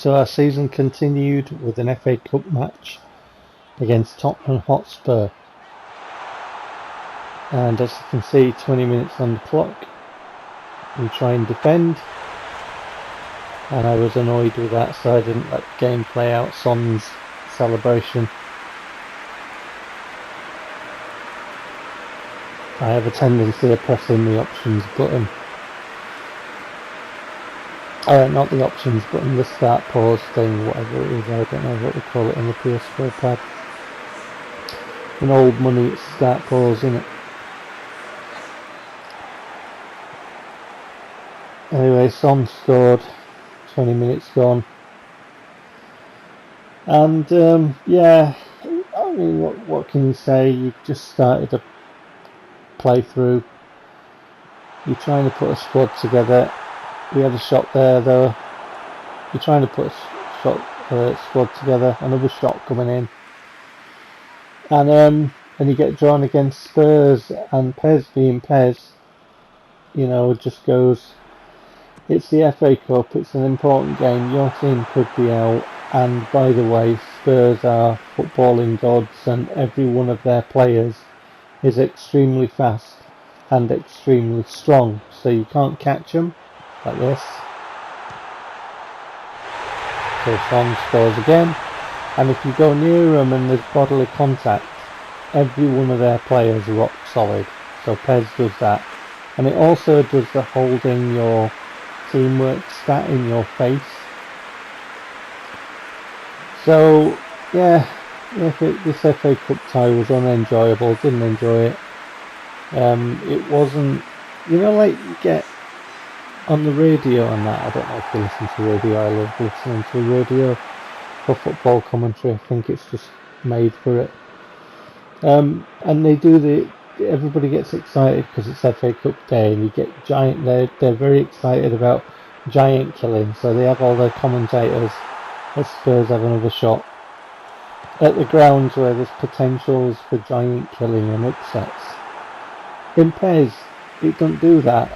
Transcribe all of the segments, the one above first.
So our season continued with an FA Cup match against Tottenham Hotspur. And as you can see, 20 minutes on the clock. We try and defend. And I was annoyed with that, so I didn't let the game play out. Son's celebration. I have a tendency of pressing the options button. Not the options button, the start pause thing, whatever it is. I don't know what they call it on the PS4 pad. In old money, it's start pause, isn't it? Anyway, Son scored. 20 minutes gone. And yeah, I mean, what can you say? You just started a playthrough. You're trying to put a squad together. We had a shot there though. You're trying to put a squad together. Another shot coming in. And you get drawn against Spurs, and PES being PES, you know, just goes, it's the FA Cup, it's an important game, your team could be out, and by the way, Spurs are footballing gods, and every one of their players is extremely fast and extremely strong, so you can't catch them like this. So Son scores again, and if you go near them and there's bodily contact, every one of their players rock solid. So PES does that, and it also does the holding your teamwork stat in your face. So yeah, this FA Cup tie was unenjoyable. Didn't enjoy it. It wasn't, you know, like you get on the radio and that. I don't know if you listen to radio. I love listening to radio for football commentary. I think it's just made for it. And they do everybody gets excited because it's FA Cup day, and you get giant. They're very excited about giant killing, so they have all their commentators. As Spurs have another shot at the grounds where there's potentials for giant killing and upsets. In PES, it don't do that.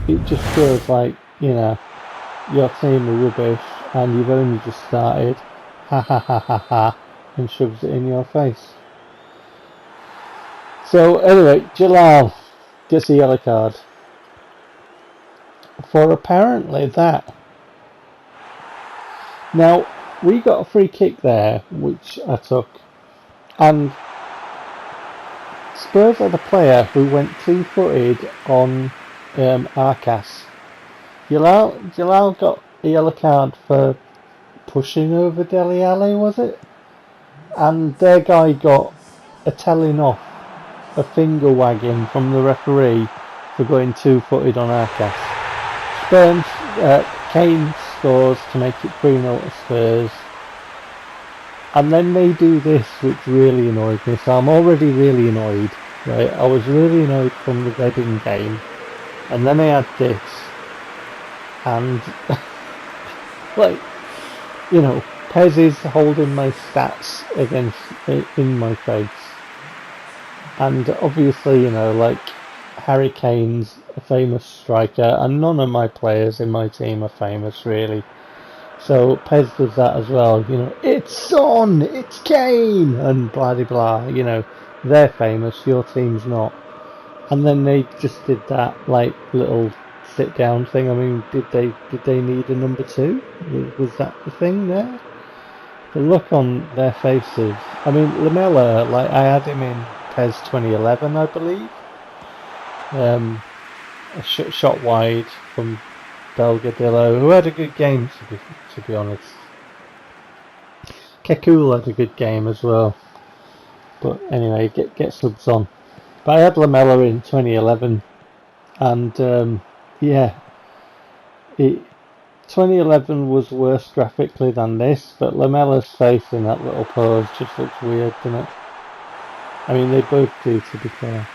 It just goes like, you know, your team are rubbish and you've only just started. Ha ha ha ha ha, and shoves it in your face. So anyway, Jalal gets a yellow card for apparently that. Now, we got a free kick there, which I took, and Spurs had a player who went 2-footed on Arcas. Jalal got a yellow card for pushing over Dele Alli, was it? And their guy got a telling off, a finger wagging from the referee for going 2-footed on Arcas. Kane scores to make it 3-0 to Spurs. And then they do this, which really annoyed me. So I'm already really annoyed, right? I was really annoyed from the Reading game. And then I had this. And, like, you know, PES is holding my stats in my face. And obviously, you know, like, Harry Kane's a famous striker, and none of my players in my team are famous, really. So PES does that as well, you know, it's Son, it's Kane, and blah blah blah, you know, they're famous, your team's not. And then they just did that, like, little sit down thing. I mean, did they need a number 2? Was that the thing there? The look on their faces. I mean, Lamella, like, I had him in PES 2011, I believe. A shot wide from Delgadillo, who had a good game, to be honest. Kekul had a good game as well. But anyway, get subs on. But I had Lamella in 2011, and yeah, 2011 was worse graphically than this, but Lamella's face in that little pose just looks weird, doesn't it? I mean, they both do, to be fair.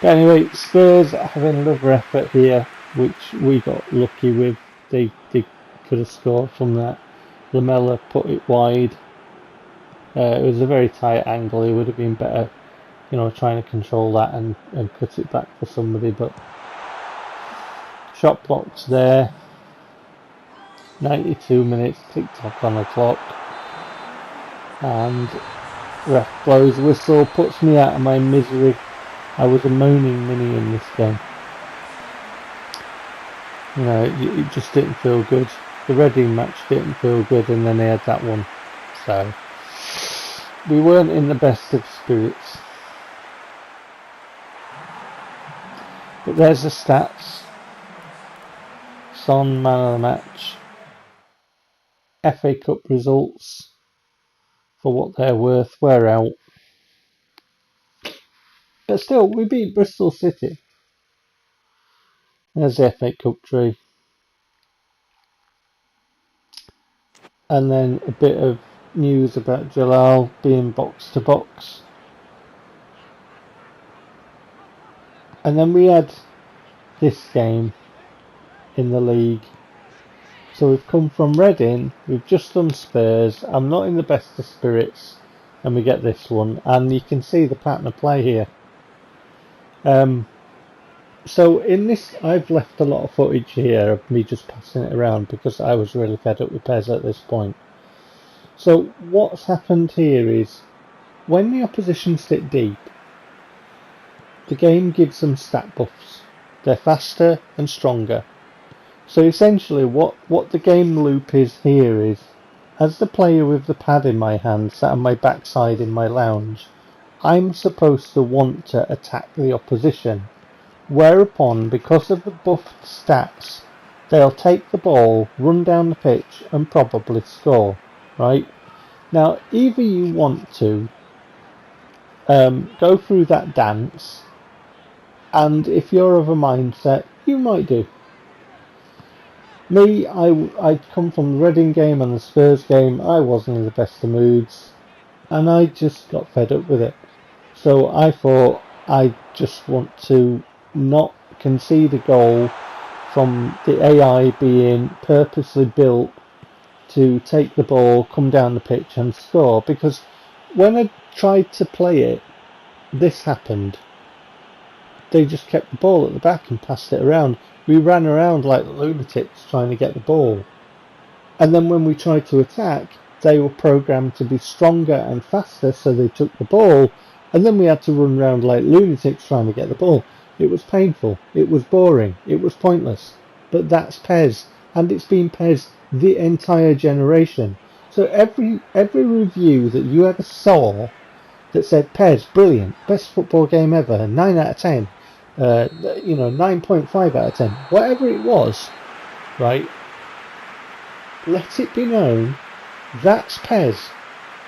But anyway, Spurs having another effort here, which we got lucky with. They could have scored from that. Lamella put it wide. It was a very tight angle. It would have been better, you know, trying to control that and cut it back for somebody. But shot blocks there. 92 minutes, tick-tock on the clock, and ref blows whistle, puts me out of my misery. I was a moaning mini in this game. You know, it just didn't feel good. The Reading match didn't feel good, and then they had that one. So, we weren't in the best of spirits. But there's the stats. Son, man of the match. FA Cup results, for what they're worth, we're out. But still, we beat Bristol City. There's the FA Cup tree. And then a bit of news about Jalal being box to box. And then we had this game in the league. So we've come from Reading, we've just done Spurs, I'm not in the best of spirits, and we get this one, and you can see the pattern of play here. So in this, I've left a lot of footage here of me just passing it around because I was really fed up with PES at this point. So what's happened here is, when the opposition sit deep, the game gives them stat buffs. They're faster and stronger. So essentially what the game loop is here is, as the player with the pad in my hand sat on my backside in my lounge, I'm supposed to want to attack the opposition. Whereupon, because of the buffed stats, they'll take the ball, run down the pitch and probably score. Right? Now, either you want to go through that dance, and if you're of a mindset, you might do. Me, I'd come from the Reading game and the Spurs game, I wasn't in the best of moods, and I just got fed up with it. So I thought I just want to not concede a goal from the AI being purposely built to take the ball, come down the pitch and score, because when I tried to play it, this happened. They just kept the ball at the back and passed it around. We ran around like lunatics trying to get the ball. And then when we tried to attack, they were programmed to be stronger and faster, so they took the ball, and then we had to run around like lunatics trying to get the ball. It was painful, it was boring, it was pointless. But that's PES, and it's been PES the entire generation. So every review that you ever saw that said PES, brilliant, best football game ever, 9 out of 10, 9.5 out of 10, whatever it was, right? Let it be known, that's PES.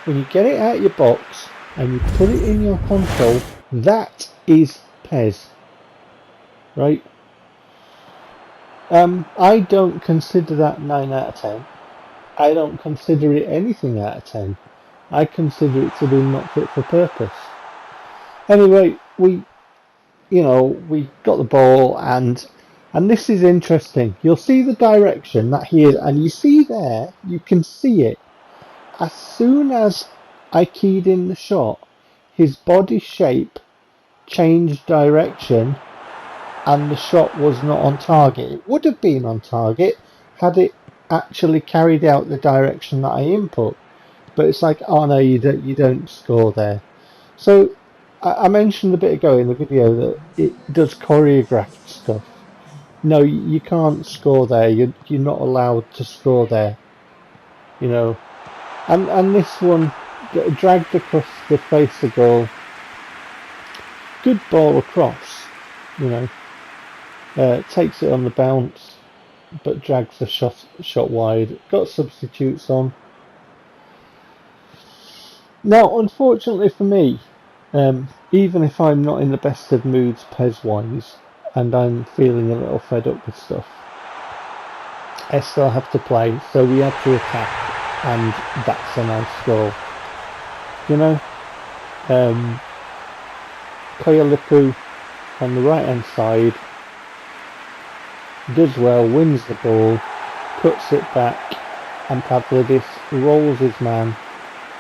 When you get it out of your box and you put it in your console, that is PES, right? I don't consider that 9 out of 10. I don't consider it anything out of 10. I consider it to be not fit for purpose. Anyway, we got the ball, and this is interesting. You'll see the direction that he is, and you see there, you can see it. As soon as I keyed in the shot, his body shape changed direction, and the shot was not on target. It would have been on target had it actually carried out the direction that I input. But it's like, oh no, you don't score there. So I mentioned a bit ago in the video that it does choreographed stuff. No, you can't score there. You're not allowed to score there. You know, and this one dragged across the face of goal. Good ball across. You know, takes it on the bounce, but drags the shot wide. Got substitutes on. Now, unfortunately for me, even if I'm not in the best of moods PES-wise, and I'm feeling a little fed up with stuff, I still have to play, so we have to attack, and that's a nice goal. You know, Koyalipu on the right hand side does well, wins the ball, cuts it back, and Pavlidis rolls his man,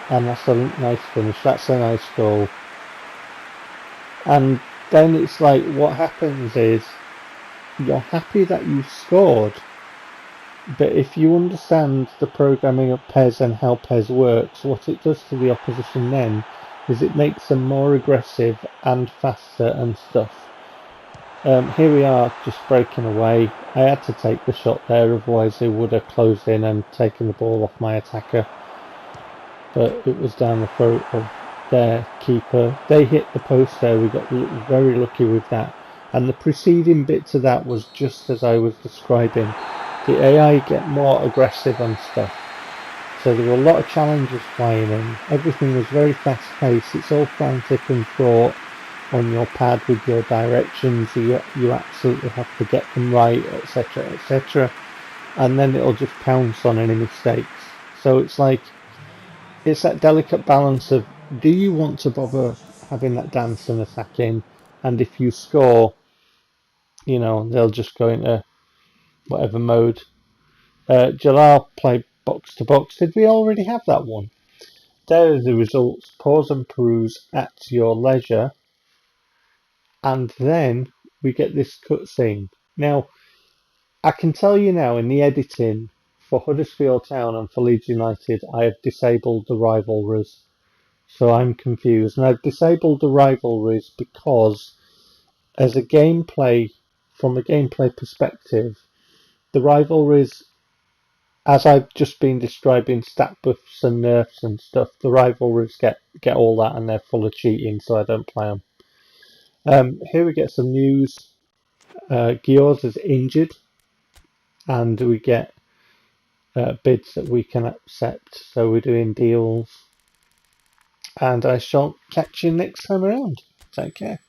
and that's a nice finish, that's a nice goal. And then it's like, what happens is, you're happy that you scored, But if you understand the programming of PES and how PES works, what it does to the opposition then is it makes them more aggressive and faster and stuff. Here we are just breaking away. I had to take the shot there, otherwise they would have closed in and taken the ball off my attacker. But it was down the throat of their keeper. They hit the post there, we got very lucky with that. And the preceding bit to that was just as I was describing. The AI get more aggressive and stuff. So there were a lot of challenges flying in. Everything was very fast paced. It's all frantic and fraught on your pad with your directions. You absolutely have to get them right, etc., etc. And then it'll just pounce on any mistakes. So it's like, it's that delicate balance of, do you want to bother having that dance and attacking? And if you score, they'll just go into whatever mode. Jalal played box to box. Did we already have that one? There are the results. Pause and peruse at your leisure. And then we get this cutscene. Now, I can tell you now in the editing for Huddersfield Town and for Leeds United, I have disabled the rivalries. So I'm confused. And I've disabled the rivalries because as a gameplay, from a gameplay perspective, the rivalries, as I've just been describing stat buffs and nerfs and stuff, the rivalries get all that and they're full of cheating, so I don't play them. Here we get some news. Giors is injured, and we get bids that we can accept, so we're doing deals. And I shall catch you next time around. Take care.